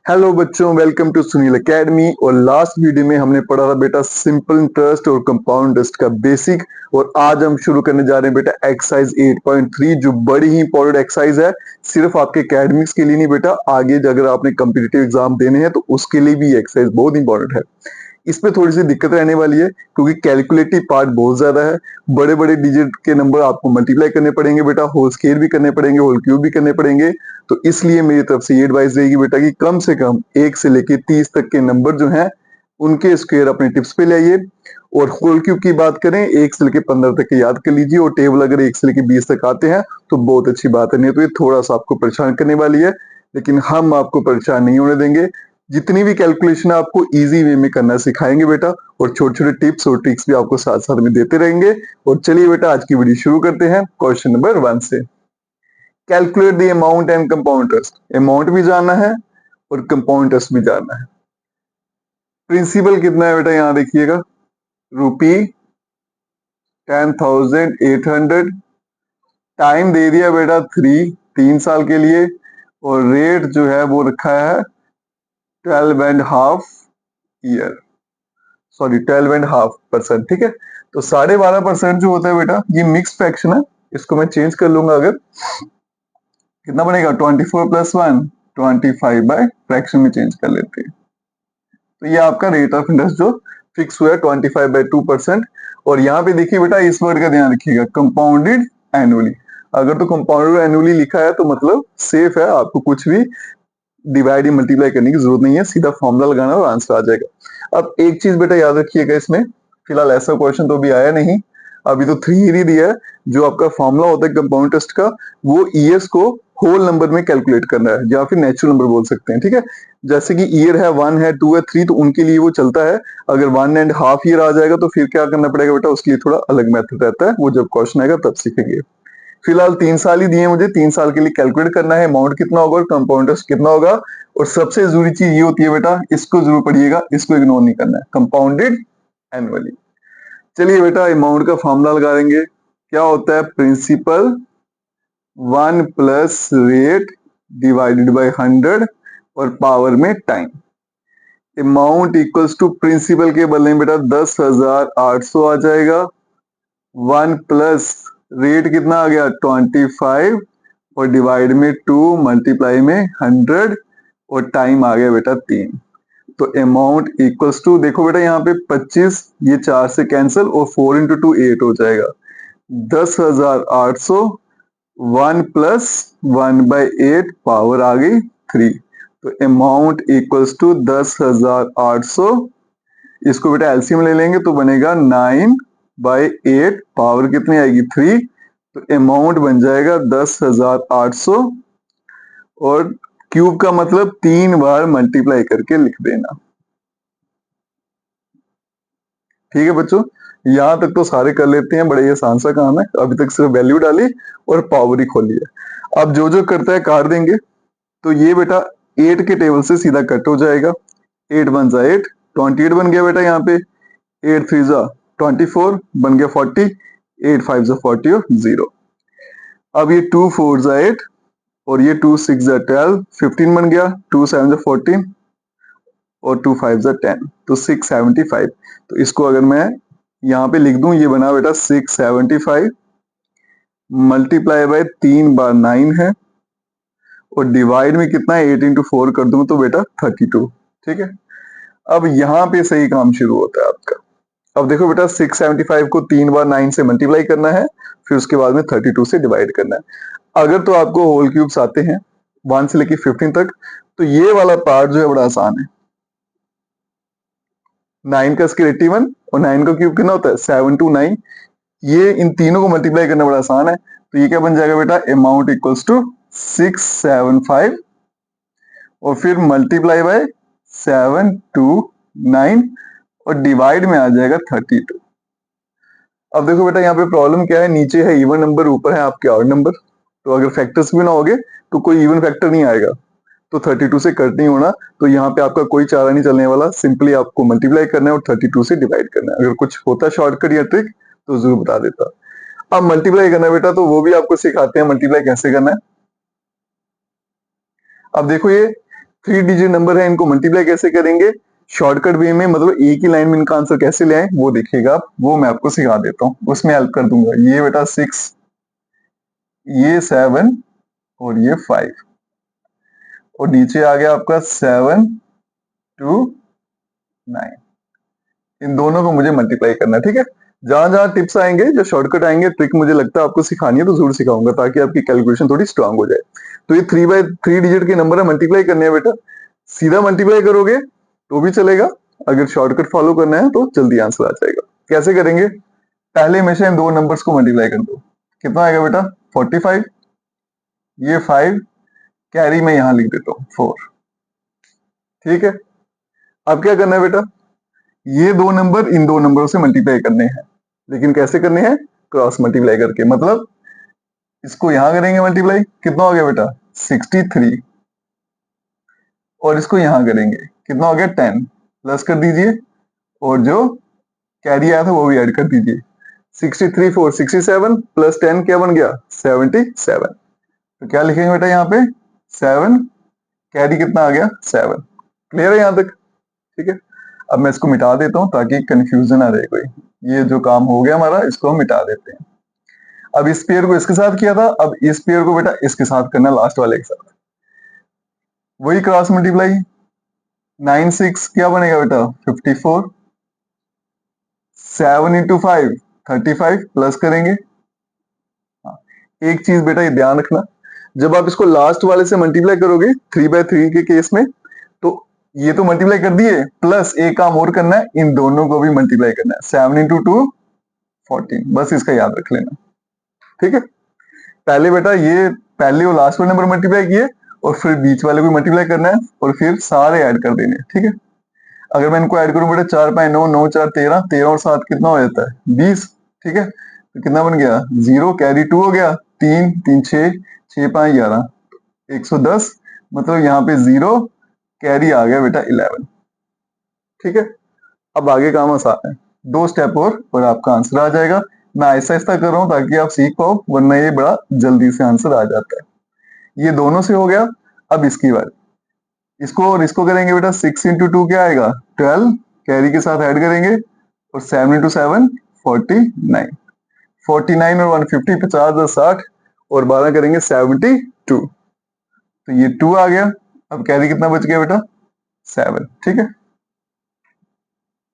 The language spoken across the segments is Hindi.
हेलो बच्चों, वेलकम टू सुनील एकेडमी। और लास्ट वीडियो में हमने पढ़ा था बेटा सिंपल इंटरेस्ट और कंपाउंड इंटरेस्ट का बेसिक। और आज हम शुरू करने जा रहे हैं बेटा एक्सरसाइज 8.3, जो बड़ी ही इंपॉर्टेंट एक्सरसाइज है। सिर्फ आपके एकेडमिक्स के लिए नहीं बेटा, आगे अगर आपने कम्पिटिटिव एग्जाम देने हैं तो उसके लिए भी एक्सरसाइज बहुत इंपॉर्टेंट है। इसमें थोड़ी सी दिक्कत रहने वाली है क्योंकि कैलकुलेटिव पार्ट बहुत ज्यादा है। बड़े बड़े डिजिट के नंबर आपको मल्टीप्लाई करने पड़ेंगे बेटा, होल स्केयर भी करने पड़ेंगे, होल क्यूब भी करने पड़ेंगे। तो इसलिए मेरी तरफ से ये एडवाइस रहेगी बेटा कि कम से कम 1 से लेके 30 तक के नंबर जो हैं उनके स्क्वायर अपने टिप्स पे ले आइए। और होल क्यूब की बात करें 1 से लेके 15 तक के याद कर लीजिए। और टेबल अगर 1 से लेके 20 तक आते हैं तो बहुत अच्छी बात है, नहीं तो ये थोड़ा सा आपको परेशान करने वाली है। लेकिन हम आपको परेशान नहीं होने देंगे। जितनी भी कैलकुलेशन आपको इजी वे में करना सिखाएंगे बेटा, और छोटे छोटे टिप्स और ट्रिक्स भी आपको साथ साथ में देते रहेंगे। और चलिए बेटा आज की वीडियो शुरू करते हैं क्वेश्चन नंबर 1 से। Calculate the amount and compound interest. Amount भी जानना है और कंपाउंड इंटरेस्ट भी जानना है। प्रिंसिपल कितना है बेटा, यहां देखिएगा, रुपी 10,800। टाइम दे दिया बेटा 3 साल के लिए। और रेट जो है वो रखा है 12.5 ईयर, सॉरी 12.5%। ठीक है, तो 12.5% जो होता है बेटा ये मिक्स फ्रैक्शन है। इसको मैं चेंज कर लूंगा, अगर कितना बनेगा 24 + 1 25 बाय फ्रैक्शन में चेंज कर लेते हैं। तो ये आपका रेट ऑफ इंटरेस्ट जो फिक्स हुआ है 25/2%। और यहाँ पे देखिए बेटा, इस वर्ड का ध्यान रखिएगा, कंपाउंडेड एनुअली। अगर तो कंपाउंडेड एनुअली लिखा है तो मतलब सेफ है, आपको कुछ भी डिवाइड या मल्टीप्लाई करने की जरूरत नहीं है, सीधा फॉर्मूला लगाना और आंसर आ जाएगा। अब एक चीज बेटा याद रखिएगा, इसमें फिलहाल ऐसा क्वेश्चन तो अभी आया नहीं, अभी तो 3 ही दिया है। जो आपका फॉर्मूला होता है कंपाउंड टेस्ट का, वो ईयर्स को होल नंबर में कैलकुलेट करना है, या फिर नेचुरल नंबर बोल सकते हैं। ठीक है, जैसे कि ईयर है 1 है 2 है 3, तो उनके लिए वो चलता है। अगर 1.5 ईयर आ जाएगा तो फिर क्या करना पड़ेगा बेटा, उसके लिए थोड़ा अलग मेथड रहता है, वो जब क्वेश्चन आएगा तब सीखेंगे। फिलहाल 3 साल ही दिए मुझे, 3 साल के लिए कैलकुलेट करना है अमाउंट कितना होगा और कंपाउंड इंटरेस्ट कितना होगा। और सबसे जरूरी चीज ये होती है बेटा, इसको जरूर पढ़िएगा, इसको इग्नोर नहीं करना है, कंपाउंडेड एनुअली। चलिए बेटा अमाउंट का फॉर्मूला लगा देंगे। क्या होता है, principal 1 plus rate divided by 100 और पावर में time. Amount equals to principal के बदले में बेटा 10,800 आ जाएगा। 1 प्लस रेट कितना आ गया 25 और डिवाइड में 2 मल्टीप्लाई में 100 और टाइम आ गया बेटा 3। तो अमाउंट इक्वल्स टू, देखो बेटा यहाँ पे 25, ये 4 से कैंसिल और 4 × 2 8 हो जाएगा। 10,800 1 प्लस 1/8 पावर आ गई 3। तो अमाउंट इक्वल्स टू 10,800। इसको बेटा एलसीएम ले लेंगे तो बनेगा 9/8, पावर कितनी आएगी 3। तो अमाउंट बन जाएगा 10,800। और क्यूब का मतलब 3 बार मल्टीप्लाई करके लिख देना। ठीक है बच्चों, यहां तक तो सारे कर लेते हैं, बड़े ही आसान सा काम है। अभी तक सिर्फ वैल्यू डाली और पावर ही खोली है। अब जो जो करता है काट देंगे। तो ये बेटा 8 के टेबल से सीधा कट हो जाएगा। 8 × 1 = 8, 28 बन गया बेटा यहाँ पे। 8 × 3 = 24 बन गया 40, 8 × 5 = 40 और 0। अब ये 2 × 4 = 8 और ये 2 × 6 = 12, 15 बन गया। 2 × 7 = 14 और 2 × 5 = 10, तो 675। तो इसको अगर मैं यहाँ पे लिख दूं, ये बना बेटा 675 मल्टीप्लाई बाय 3 बार 9 है और डिवाइड में कितना है 8 × 4 कर दूं तो बेटा 32। ठीक है, अब यहाँ पे सही काम शुरू होता है आपका। अब देखो बेटा 675 को 3 बार 9 से मल्टीप्लाई करना है, फिर उसके बाद में 32 से डिवाइड करना है। अगर तो आपको होल क्यूब्स आते हैं 1 से लेके 15 तक, तो ये वाला पार्ट जो है बड़ा आसान है। 9 का स्क्वायर 81 और 9 का क्यूब कितना होता है 729। ये इन तीनों को मल्टीप्लाई करना बड़ा आसान है। तो ये क्या बन जाएगा बेटा, अमाउंट इक्वल्स टू 675 और फिर मल्टीप्लाई बाय 729 और डिवाइड में आ जाएगा 32। अब देखो बेटा यहाँ पे प्रॉब्लम क्या है, नीचे है इवन नंबर, ऊपर है आपके ऑड नंबर। तो अगर फैक्टर्स भी ना होगे तो कोई इवन फैक्टर नहीं आएगा, तो 32 से कट नहीं होना। तो यहाँ पे आपका कोई चारा नहीं चलने वाला, सिंपली आपको मल्टीप्लाई करना है और 32 से डिवाइड करना है। अगर कुछ होता शॉर्टकट या ट्रिक तो जरूर बता देता। अब मल्टीप्लाई करना है बेटा, तो वो भी आपको सिखाते हैं मल्टीप्लाई कैसे करना है। अब देखो ये 3 डिजिट नंबर है, इनको मल्टीप्लाई कैसे करेंगे शॉर्टकट वे में, मतलब एक ही लाइन में इनका आंसर कैसे ले आए वो देखिएगा आप, वो मैं आपको सिखा देता हूँ, उसमें हेल्प कर दूंगा। ये बेटा 6, ये 7 और ये 5, और नीचे आ गया आपका 7 2 9। इन दोनों को मुझे मल्टीप्लाई करना है, ठीक है। जहां जहां टिप्स आएंगे, जो शॉर्टकट आएंगे, ट्रिक मुझे लगता है आपको सिखानी है तो जरूर सिखाऊंगा, ताकि आपकी कैलकुलेशन थोड़ी स्ट्रांग हो जाए। तो ये 3/3 डिजिट के नंबर है, मल्टीप्लाई करने हैं बेटा। सीधा मल्टीप्लाई करोगे तो भी चलेगा, अगर शॉर्टकट फॉलो करना है तो जल्दी आंसर आ जाएगा। कैसे करेंगे, पहले हमेशा इन दो नंबर्स को मल्टीप्लाई कर दो। कितना आएगा बेटा 45, ये 5, कैरी में यहां लिख देता हूँ 4, ठीक है। अब क्या करना है बेटा, ये दो नंबर इन दो नंबरों से मल्टीप्लाई करने हैं, लेकिन कैसे करने हैं, क्रॉस मल्टीप्लाई करके। मतलब इसको यहां करेंगे मल्टीप्लाई, कितना हो गया बेटा 63, और इसको यहां करेंगे, कितना हो गया 10, प्लस कर दीजिए, और जो कैरी आया था वो भी ऐड कर दीजिए। 63 4 67 प्लस 10 क्या बन गया 77। तो क्या लिखेंगे बेटा यहाँ पे 7, कैरी कितना आ गया 7। क्लियर है यहाँ तक, ठीक है। अब मैं इसको मिटा देता हूँ ताकि कंफ्यूजन आ रहे कोई। ये जो काम हो गया हमारा, इसको हम मिटा देते हैं। अब इस पेयर को इसके साथ किया था, अब इस पेयर को बेटा इसके साथ करना, लास्ट वाले के साथ, वही क्रॉस मल्टीप्लाई। 9 6 क्या बनेगा बेटा 54, 7 इंटू 5 35, प्लस करेंगे। हाँ, एक चीज बेटा ये ध्यान रखना, जब आप इसको लास्ट वाले से मल्टीप्लाई करोगे 3/3 के केस में, तो ये तो मल्टीप्लाई कर दिए, प्लस एक काम और करना है, इन दोनों को भी मल्टीप्लाई करना है। 7 इंटू 2 14, बस इसका याद रख लेना, ठीक है। पहले बेटा ये पहले वो लास्ट वाले नंबर मल्टीप्लाई किए, और फिर बीच वाले को मल्टीप्लाई करना है, और फिर सारे ऐड कर देने, ठीक है। अगर मैं इनको ऐड करूं बेटा 4 5 9 9 4 13, 13 और 7 कितना हो जाता है 20, ठीक है। तो कितना बन गया 0, कैरी 2 हो गया, 3 3 6 6 5 11, 110, मतलब यहाँ पे 0, कैरी आ गया बेटा 11, ठीक है। अब आगे काम आसान है, 2 स्टेप और आपका आंसर आ जाएगा। मैं ऐसा ऐसा कर रहा हूं ताकि आप सीख पाओ, वरना ये बड़ा जल्दी से आंसर आ जाता है। ये दोनों से हो गया, अब इसकी बारी, इसको और इसको करेंगे बेटा। 6 इंटू 2 क्या आएगा 12, कैरी के साथ ऐड करेंगे, और 7 इंटू 7 49, 49 और 150 50 और 60, और 12 करेंगे 72, तो ये 2 आ गया। अब कैरी कितना बच गया बेटा 7, ठीक है।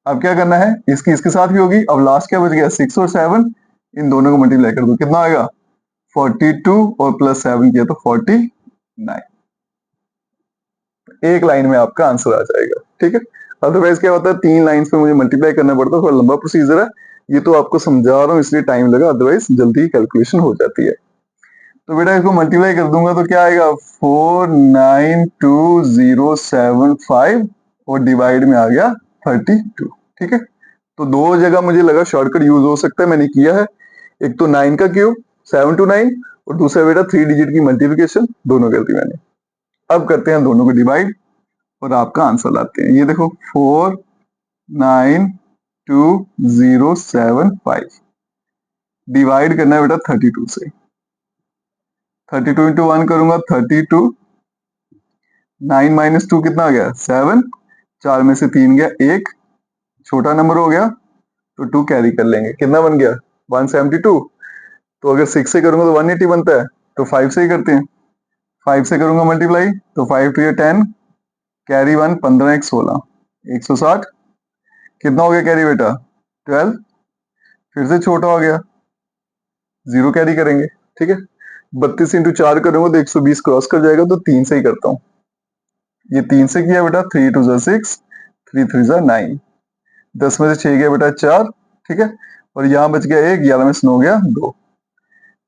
अब क्या करना है, इसकी इसके साथ भी होगी। अब लास्ट क्या बच गया 6 और 7, इन दोनों को मल्टीप्लाई कर दो, कितना आएगा 42, और प्लस 7 किया तो 49। एक लाइन में आपका आंसर आ जाएगा, ठीक है। अदरवाइज क्या होता है 3 लाइन पे मुझे मल्टीप्लाई करना पड़ता है, थोड़ा लंबा प्रोसीजर है, ये तो आपको समझा रहा हूँ इसलिए टाइम लगा, अदरवाइज जल्दी कैलकुलेशन हो जाती है। तो बेटा इसको मल्टीप्लाई कर दूंगा तो क्या आएगा 492,075, और डिवाइड में आ गया 32, ठीक है। तो दो जगह मुझे लगा शॉर्टकट यूज हो सकता है, मैंने किया है। एक तो 9 का क्यूब 7 to 9, और दूसरा बेटा 3 डिजिट की मल्टीप्लिकेशन, दोनों कर दी मैंने। अब करते हैं दोनों को डिवाइड, और आपका आंसर लाते हैं। ये देखो 492,075, डिवाइड करना है बेटा 32 से। 32 इंटू 1 करूंगा 32, 9 माइनस 2 कितना आ गया 7, 4 में से 3 गया 1, छोटा नंबर हो गया, तो 2 कैरी कर लेंगे, कितना बन गया 172। तो अगर 6 से करूंगा तो 180 बनता है, तो 5 से ही करते हैं। 5 से करूंगा मल्टीप्लाई, तो 5 टू 10, कैरी 1 15 1 16, 160, कितना हो गया कैरी बेटा 12, फिर से छोटा हो गया, 0 कैरी करेंगे, ठीक है। 32 इंटू 4 करूंगा तो 120 क्रॉस कर जाएगा, तो 3 से ही करता हूँ। ये 3 से किया बेटा, 3 2 6, 3 3 9, 10 में से 6 गया बेटा 4, ठीक है। और यहाँ बच गया 1, 11 में से 9 गया 2,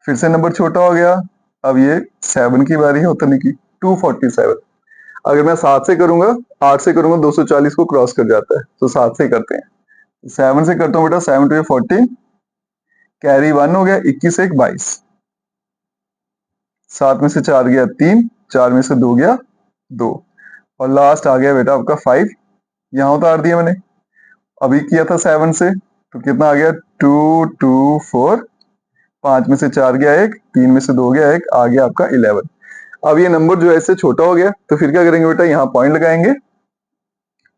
फिर से नंबर छोटा हो गया। अब ये 7 की बारी है उतरने की, 247। अगर मैं 7 से करूंगा 8 से करूंगा 240 को क्रॉस कर जाता है, तो 7 से करते हैं। 7 से करता हूँ बेटा, 7 टू 14, कैरी 1 हो गया, 21 1 22, 7 में से 4 गया 3, 4 में से 2 गया 2, और लास्ट आ गया बेटा आपका 5, यहाँ उतार दिया मैंने। अभी किया था 7 से, तो कितना आ गया 2 2 4, 5 में से 4 गया 1, 3 में से 2 गया 1, आ गया आपका 11। अब ये नंबर जो है इससे छोटा हो गया, तो फिर क्या करेंगे बेटा, यहाँ पॉइंट लगाएंगे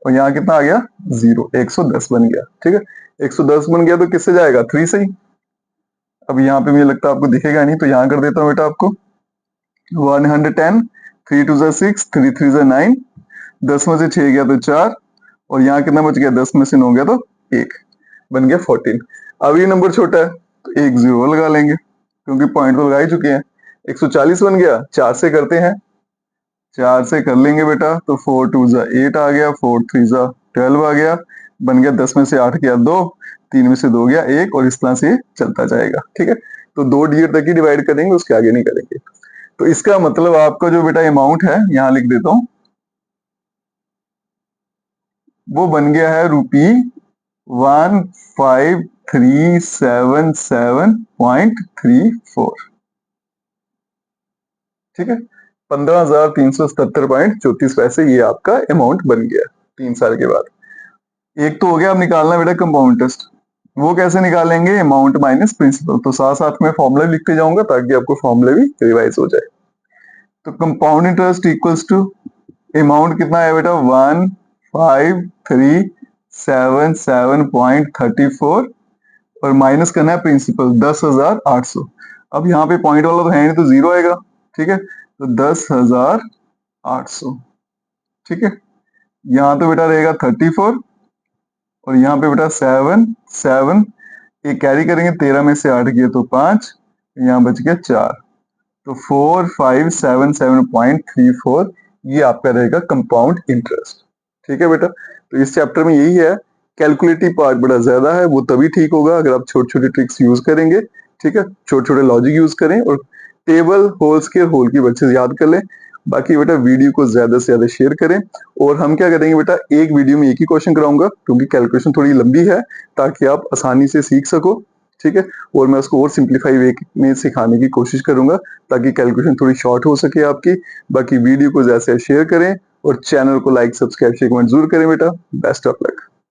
और यहाँ कितना आ गया 0, 110 बन गया। ठीक है, 110 बन गया तो किससे जाएगा 3 से ही। अब यहाँ पे मुझे लगता है आपको दिखेगा नहीं, तो यहाँ कर देता हूँ बेटा आपको 110, 3 2 6, 3 3 9, 10 में से 6 गया तो 4, और यहाँ कितना बच गया 10 में से 9 गया तो 1, बन गया 14। अब ये नंबर छोटा है तो एक 0 लगा लेंगे क्योंकि पॉइंट तो लगा ही चुके हैं। 140 बन गया, 4 से करते हैं, 4 से कर लेंगे बेटा तो 4 2 8 आ गया, 4 3 12 आ गया, बन गया 10 में से 8 गया 2, 3 में से 2 गया 1, और इस तरह से चलता जाएगा। ठीक है, तो 2 डिजिट तक ही डिवाइड करेंगे, उसके आगे नहीं करेंगे। तो इसका मतलब आपका जो बेटा अमाउंट है, यहां लिख देता हूं, वो बन गया है ₹15,377.34। ठीक है, 15,377.34 ये आपका अमाउंट बन गया 3 साल के बाद। एक तो हो गया, अब निकालना बेटा कंपाउंड इंटरेस्ट। वो कैसे निकालेंगे, अमाउंट माइनस प्रिंसिपल। तो साथ साथ में फॉर्मूला लिखते जाऊंगा ताकि आपको फॉर्मूला भी रिवाइज हो जाए। तो compound interest equals to, amount कितना है बेटा 15,377.34, और माइनस करना है प्रिंसिपल 10,800। अब यहाँ पे पॉइंट वाला तो है नहीं तो 0 आएगा। ठीक है, तो 10,800। ठीक है, यहाँ तो बेटा रहेगा 34, और यहाँ पे बेटा 7 7, ये कैरी करेंगे, 13 में से 8 गया तो 5, यहाँ बच गया 4, तो 4577.34 ये आपका रहेगा कंपाउंड इंटरेस्ट। ठीक है बेटा, तो इस चैप्टर में यही है। कैलकुलेटिव पार्ट बड़ा ज्यादा है, वो तभी ठीक होगा अगर आप छोटे छोटे ट्रिक्स यूज करेंगे। ठीक है, छोटे छोटे लॉजिक यूज करें, और टेबल, होल स्केयर, होल की बच्चे याद कर लें। बाकी बेटा वीडियो को ज्यादा से ज्यादा शेयर करें, और हम क्या करेंगे बेटा, एक वीडियो में एक ही क्वेश्चन कराऊंगा क्योंकि कैलकुलेशन थोड़ी लंबी है, ताकि आप आसानी से सीख सको। ठीक है, और मैं उसको और सिंप्लीफाई वे में सिखाने की कोशिश करूंगा ताकि कैलकुलेशन थोड़ी शॉर्ट हो सके आपकी। बाकी वीडियो को ज्यादा से शेयर करें, और चैनल को लाइक, सब्सक्राइब, शेयर, कमेंट जरूर करें बेटा। Best of luck.